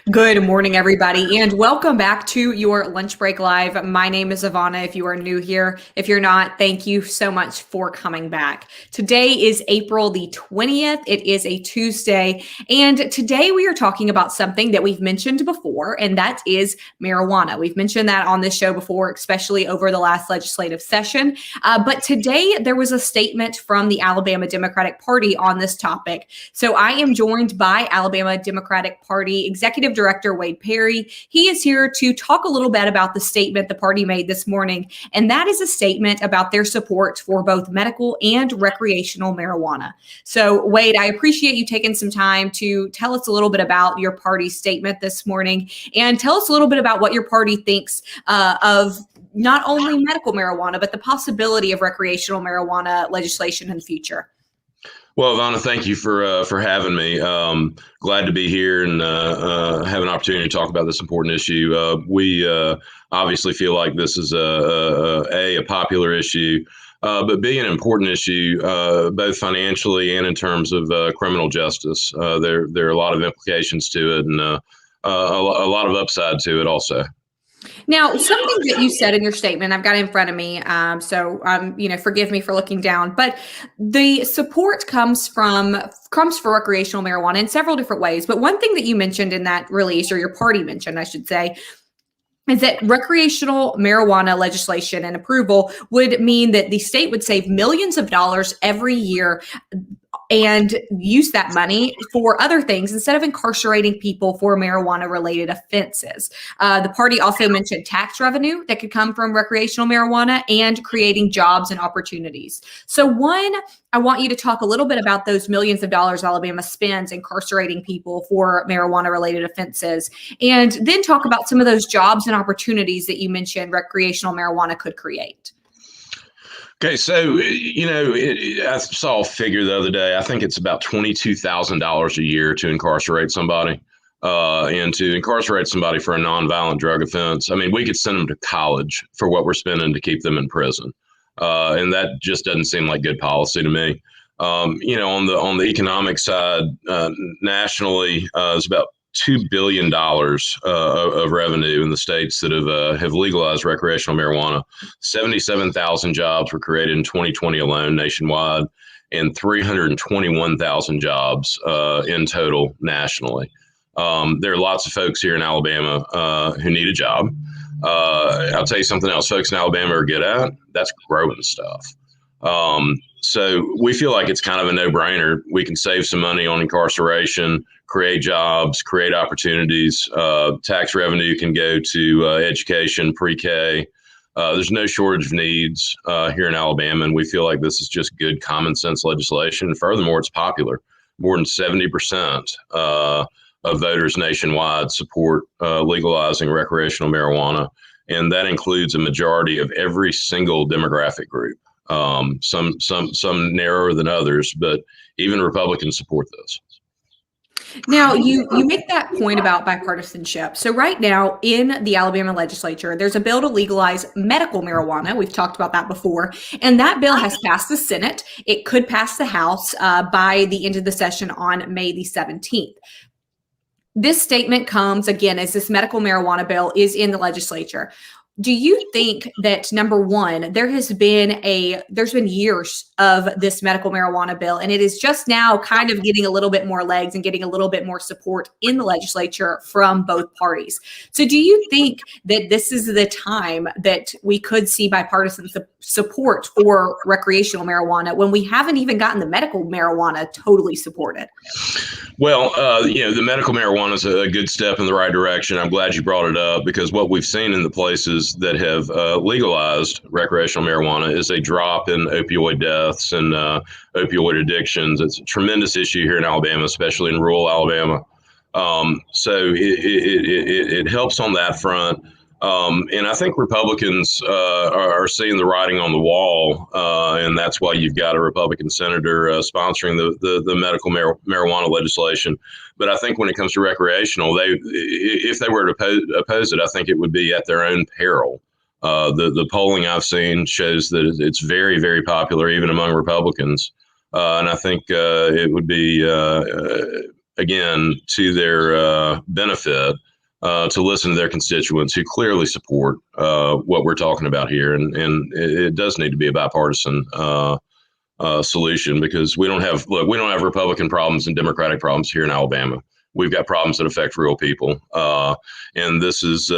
Good morning, everybody, and welcome back to your Lunch Break Live. My name is Ivana. If you are new here, if you're not, thank you so much for coming back. Today is April the 20th. It is a Tuesday, and today we are talking about something that we've mentioned before, and that is marijuana. We've mentioned that on this show before, especially over the last legislative session. But today there was a statement from the Alabama Democratic Party on this topic. So I am joined by Alabama Democratic Party Executive Director Wade Perry. He is here to talk a little bit about the statement the party made this morning, and that is a statement about their support for both medical and recreational marijuana. So, Wade, I appreciate you taking some time to tell us a little bit about your party's statement this morning, and tell us a little bit about what your party thinks of not only medical marijuana, but the possibility of recreational marijuana legislation in the future. Well, Ivana, thank you for having me. Glad to be here and have an opportunity to talk about this important issue. We obviously feel like this is a popular issue, but being an important issue, both financially and in terms of criminal justice. There are a lot of implications to it, and a lot of upside to it also. Now, something that you said in your statement, I've got it in front of me, forgive me for looking down, but the support comes for recreational marijuana in several different ways. But one thing that you mentioned in that release, or your party mentioned, I should say, is that recreational marijuana legislation and approval would mean that the state would save millions of dollars every year and use that money for other things instead of incarcerating people for marijuana-related offenses. The party also mentioned tax revenue that could come from recreational marijuana and creating jobs and opportunities. So one, I want you to talk a little bit about those millions of dollars Alabama spends incarcerating people for marijuana-related offenses, and then talk about some of those jobs and opportunities that you mentioned recreational marijuana could create. Okay, so, I saw a figure the other day. I think it's about $22,000 a year to incarcerate somebody, and to incarcerate somebody for a nonviolent drug offense. I mean, we could send them to college for what we're spending to keep them in prison, and that just doesn't seem like good policy to me. On the economic side, nationally, it's about $2 billion of revenue in the states that have legalized recreational marijuana. 77,000 jobs were created in 2020 alone nationwide, and 321,000 jobs in total nationally. There are lots of folks here in Alabama who need a job. I'll tell you something else folks in Alabama are good at. That's growing stuff. So we feel like it's kind of a no-brainer. We can save some money on incarceration, create jobs, create opportunities. Tax revenue can go to education, pre-K. There's no shortage of needs here in Alabama, and we feel like this is just good common sense legislation. And furthermore, it's popular. More than 70% of voters nationwide support legalizing recreational marijuana, and that includes a majority of every single demographic group. Some narrower than others, but even Republicans support this. Now, you make that point about bipartisanship. So right now in the Alabama legislature, there's a bill to legalize medical marijuana. We've talked about that before. And that bill has passed the Senate. It could pass the House by the end of the session on May the 17th. This statement comes, again, as this medical marijuana bill is in the legislature. Do you think that, number one, there's been years of this medical marijuana bill, and it is just now kind of getting a little bit more legs and getting a little bit more support in the legislature from both parties? So do you think that this is the time that we could see bipartisan support for recreational marijuana when we haven't even gotten the medical marijuana totally supported? Well, the medical marijuana is a good step in the right direction. I'm glad you brought it up, because what we've seen in the places that have legalized recreational marijuana is a drop in opioid deaths and opioid addictions. It's a tremendous issue here in Alabama, especially in rural Alabama. So it helps on that front. And I think Republicans are seeing the writing on the wall, and that's why you've got a Republican senator sponsoring the medical marijuana legislation. But I think when it comes to recreational, if they were to oppose it, I think it would be at their own peril. The polling I've seen shows that it's very, very popular even among Republicans, and I think it would be again, to their benefit, to listen to their constituents who clearly support what we're talking about here. And it does need to be a bipartisan solution, because we don't have Republican problems and Democratic problems here in Alabama. We've got problems that affect real people, and this is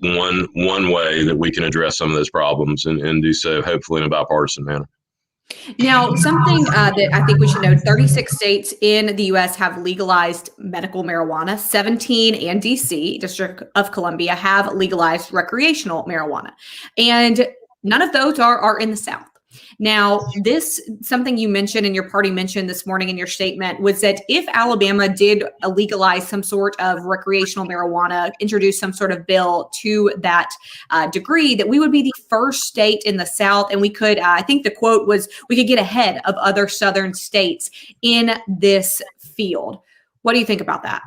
one way that we can address some of those problems, and do so hopefully in a bipartisan manner. Now, something that I think we should know, 36 states in the U.S. have legalized medical marijuana. 17 and D.C., District of Columbia, have legalized recreational marijuana. And none of those are in the South. Now, something you mentioned and your party mentioned this morning in your statement was that if Alabama did legalize some sort of recreational marijuana, introduce some sort of bill to that degree, that we would be the first state in the South. And we could, I think the quote was, we could get ahead of other Southern states in this field. What do you think about that?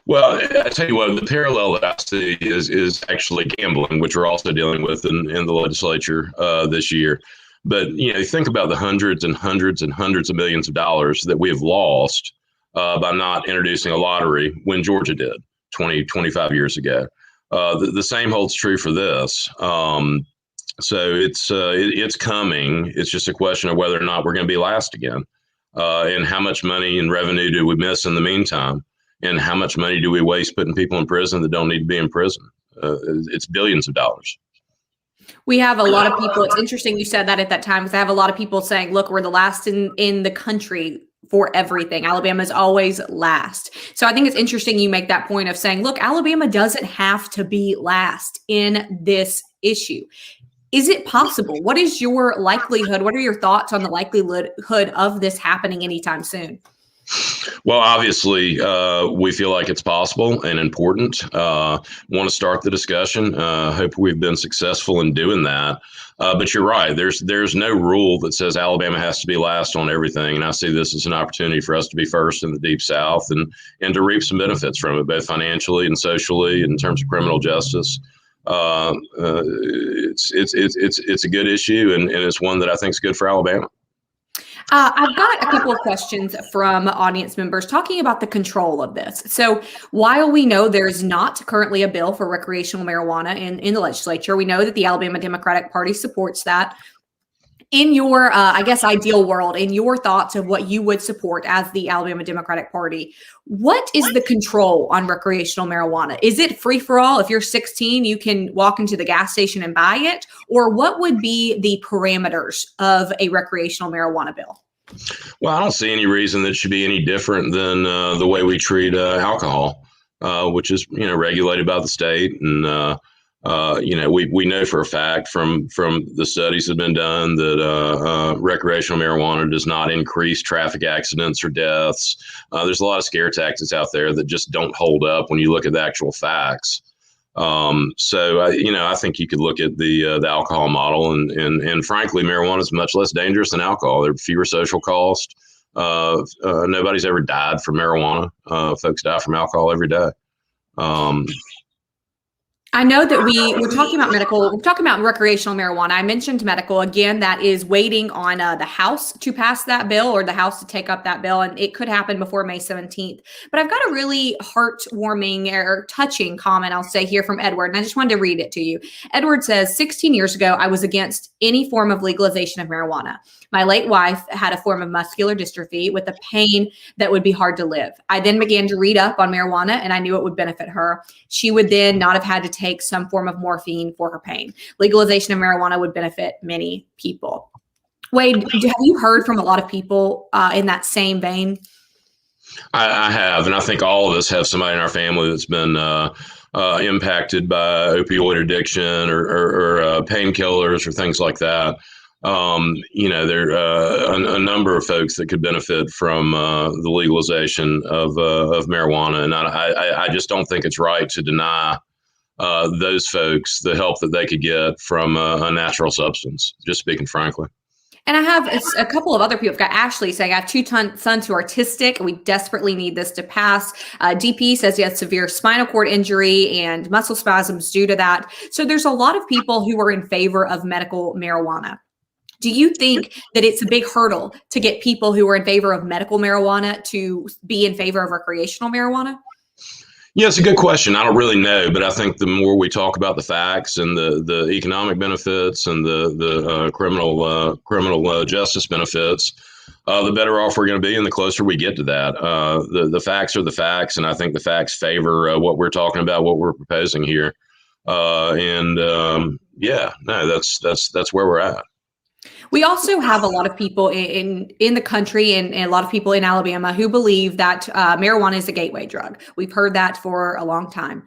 Well, I tell you what, the parallel that I see is actually gambling, which we're also dealing with in the legislature this year. But think about the hundreds and hundreds and hundreds of millions of dollars that we have lost by not introducing a lottery when Georgia did 25 years ago. The same holds true for this. So it's coming. It's just a question of whether or not we're going to be last again, and how much money and revenue do we miss in the meantime, and how much money do we waste putting people in prison that don't need to be in prison. It's billions of dollars. We have a lot of people. It's interesting you said that at that time, because I have a lot of people saying, look, we're the last in the country for everything. Alabama is always last. So I think it's interesting you make that point of saying, look, Alabama doesn't have to be last in this issue. Is it possible? What is your likelihood? What are your thoughts on the likelihood of this happening anytime soon? Well, obviously, we feel like it's possible and important. Want to start the discussion. Hope we've been successful in doing that. But you're right. There's no rule that says Alabama has to be last on everything. And I see this as an opportunity for us to be first in the Deep South and to reap some benefits from it, both financially and socially, in terms of criminal justice. It's a good issue, and it's one that I think is good for Alabama. I've got a couple of questions from audience members talking about the control of this. So while we know there's not currently a bill for recreational marijuana in the legislature, we know that the Alabama Democratic Party supports that. In your, I guess, ideal world, in your thoughts of what you would support as the Alabama Democratic Party, what is the control on recreational marijuana? Is it free for all? If you're 16, you can walk into the gas station and buy it? Or what would be the parameters of a recreational marijuana bill? Well, I don't see any reason that it should be any different than the way we treat alcohol, which is regulated by the state. And we know for a fact from the studies that have been done that recreational marijuana does not increase traffic accidents or deaths. There's a lot of scare tactics out there that just don't hold up when you look at the actual facts. I think you could look at the alcohol model, and frankly, marijuana is much less dangerous than alcohol. There are fewer social costs. Nobody's ever died from marijuana. Folks die from alcohol every day. I know that we're talking about medical, we're talking about recreational marijuana. I mentioned medical. Again, that is waiting on the House to pass that bill, or the House to take up that bill, and it could happen before May 17th. But I've got a really heartwarming or touching comment, I'll say, here from Edward, and I just wanted to read it to you. Edward says, 16 years ago, I was against any form of legalization of marijuana. My late wife had a form of muscular dystrophy with a pain that would be hard to live. I then began to read up on marijuana, and I knew it would benefit her. She would then not have had to take some form of morphine for her pain. Legalization of marijuana would benefit many people. Wade, have you heard from a lot of people in that same vein? I have, and I think all of us have somebody in our family that's been impacted by opioid addiction or painkillers or things like that. There are a number of folks that could benefit from the legalization of marijuana, and I just don't think it's right to deny those folks the help that they could get from a natural substance, just speaking frankly. And I have a couple of other people. I've got Ashley saying, I have two sons who are autistic, and we desperately need this to pass. DP says he has severe spinal cord injury and muscle spasms due to that. So there's a lot of people who are in favor of medical marijuana. Do you think that it's a big hurdle to get people who are in favor of medical marijuana to be in favor of recreational marijuana? Yeah, it's a good question. I don't really know, but I think the more we talk about the facts and the economic benefits and the criminal justice benefits, the better off we're going to be, and the closer we get to that. The facts are the facts, and I think the facts favor what we're talking about, what we're proposing here. Yeah, no, that's where we're at. We also have a lot of people in the country and a lot of people in Alabama who believe that marijuana is a gateway drug. We've heard that for a long time.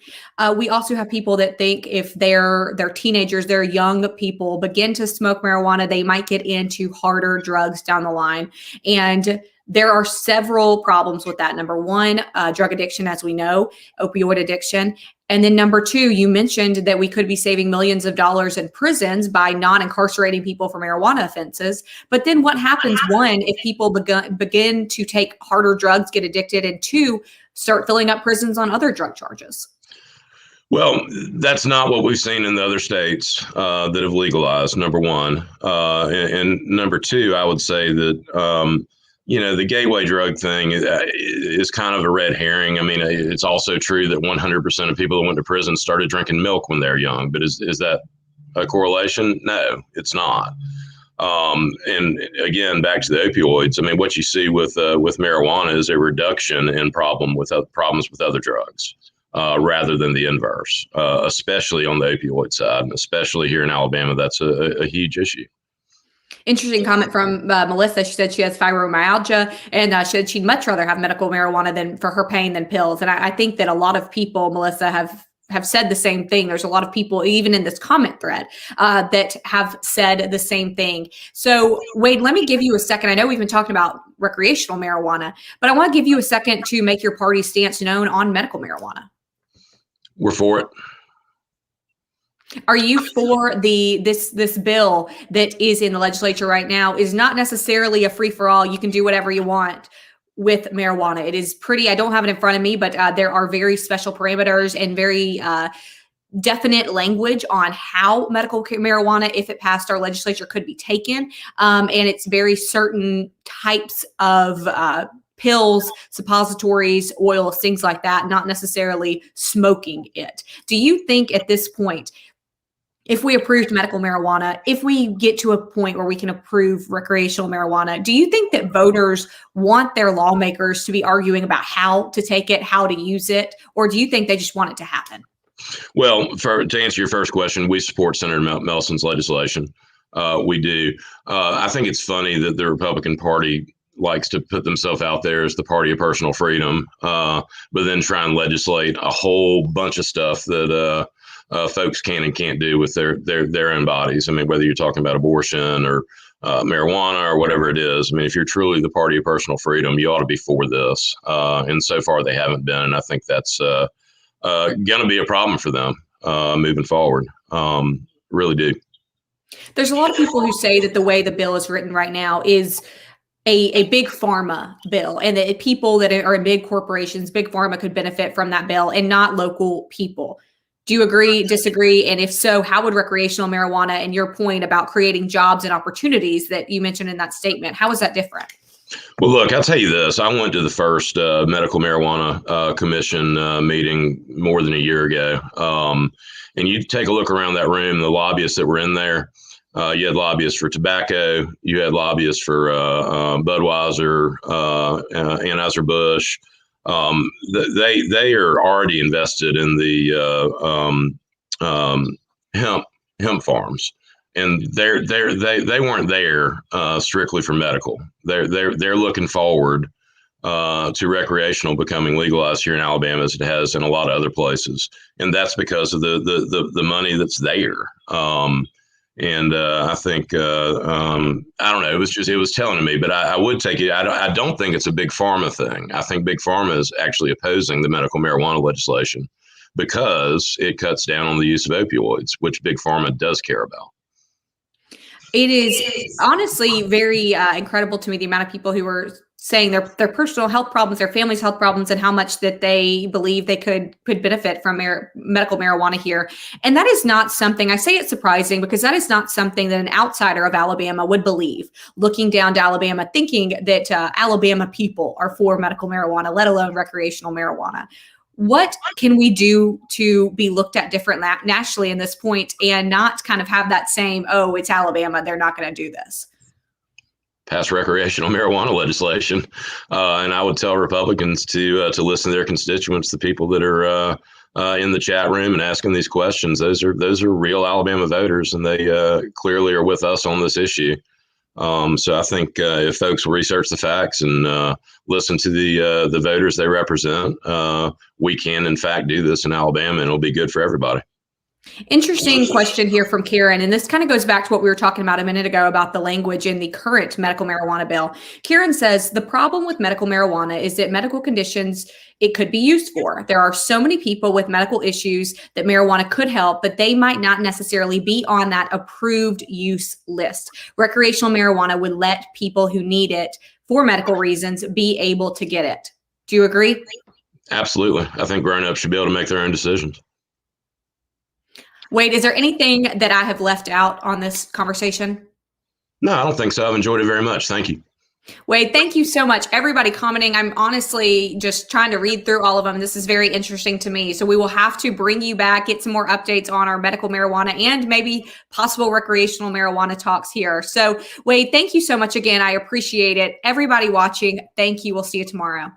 We also have people that think if they're teenagers, they're young people, begin to smoke marijuana, they might get into harder drugs down the line. And there are several problems with that. Number one, drug addiction, as we know, opioid addiction. And then number two, you mentioned that we could be saving millions of dollars in prisons by not incarcerating people for marijuana offenses. But then what happens, one, if people begin to take harder drugs, get addicted, and two, start filling up prisons on other drug charges? Well, that's not what we've seen in the other states that have legalized, number one. And number two, I would say that the gateway drug thing is kind of a red herring. I mean, it's also true that 100% of people that went to prison started drinking milk when they're young. But is that a correlation? No, it's not. And again, back to the opioids. I mean, what you see with marijuana is a reduction in problems with other drugs, rather than the inverse, especially on the opioid side, and especially here in Alabama. That's a huge issue. Interesting comment from Melissa. She said she has fibromyalgia, and she said she'd much rather have medical marijuana than for her pain than pills. And I think that a lot of people, Melissa, have said the same thing. There's a lot of people, even in this comment thread, that have said the same thing. So, Wade, let me give you a second. I know we've been talking about recreational marijuana, but I want to give you a second to make your party's stance known on medical marijuana. We're for it. Are you for this bill that is in the legislature right now? Is not necessarily a free for all. You can do whatever you want with marijuana. It is pretty, I don't have it in front of me, but there are very special parameters and very definite language on how medical marijuana, if it passed our legislature, could be taken. And it's very certain types of pills, suppositories, oils, things like that, not necessarily smoking it. Do you think at this point, if we approved medical marijuana, if we get to a point where we can approve recreational marijuana, do you think that voters want their lawmakers to be arguing about how to take it, how to use it, or do you think they just want it to happen? Well, to answer your first question, we support Senator Melson's legislation. We do. I think it's funny that the Republican Party likes to put themselves out there as the party of personal freedom, but then try and legislate a whole bunch of stuff that folks can and can't do with their own bodies. I mean, whether you're talking about abortion or marijuana or whatever it is. I mean, if you're truly the party of personal freedom, you ought to be for this. And so far, they haven't been. And I think that's going to be a problem for them moving forward. Really do. There's a lot of people who say that the way the bill is written right now is a big pharma bill, and that people that are in big corporations, big pharma could benefit from that bill and not local people. Do you agree, disagree? And if so, how would recreational marijuana, and your point about creating jobs and opportunities that you mentioned in that statement, how is that different? Well, look, I'll tell you this. I went to the first medical marijuana commission meeting more than a year ago. And you take a look around that room, the lobbyists that were in there, you had lobbyists for tobacco, you had lobbyists for Budweiser, Anheuser-Busch. They are already invested in the hemp farms, and they weren't there strictly for medical. They're looking forward to recreational becoming legalized here in Alabama, as it has in a lot of other places, and that's because of the money that's there. And I think I don't know. It was telling to me, but I would take it. I don't think it's a big pharma thing. I think big pharma is actually opposing the medical marijuana legislation because it cuts down on the use of opioids, which big pharma does care about. It is honestly very incredible to me, the amount of people who are saying their personal health problems, their family's health problems, and how much that they believe they could benefit from medical marijuana here. And that is not something, I say it's surprising because that is not something that an outsider of Alabama would believe, looking down to Alabama, thinking that Alabama people are for medical marijuana, let alone recreational marijuana. What can we do to be looked at different nationally in this point and not kind of have that same, oh, it's Alabama, they're not going to do this? Pass recreational marijuana legislation, and I would tell Republicans to listen to their constituents, the people that are in the chat room and asking these questions. Those are real Alabama voters, and they clearly are with us on this issue. So I think if folks will research the facts and listen to the voters they represent, we can in fact do this in Alabama, and it'll be good for everybody. Interesting question here from Karen, and this kind of goes back to what we were talking about a minute ago about the language in the current medical marijuana bill. Karen says the problem with medical marijuana is that medical conditions it could be used for. There are so many people with medical issues that marijuana could help, but they might not necessarily be on that approved use list. Recreational marijuana would let people who need it for medical reasons be able to get it. Do you agree? Absolutely. I think grown-ups should be able to make their own decisions. Wade, is there anything that I have left out on this conversation? No, I don't think so. I've enjoyed it very much. Thank you. Wade, thank you so much. Everybody commenting. I'm honestly just trying to read through all of them. This is very interesting to me. So we will have to bring you back, get some more updates on our medical marijuana and maybe possible recreational marijuana talks here. So Wade, thank you so much again. I appreciate it. Everybody watching, thank you. We'll see you tomorrow.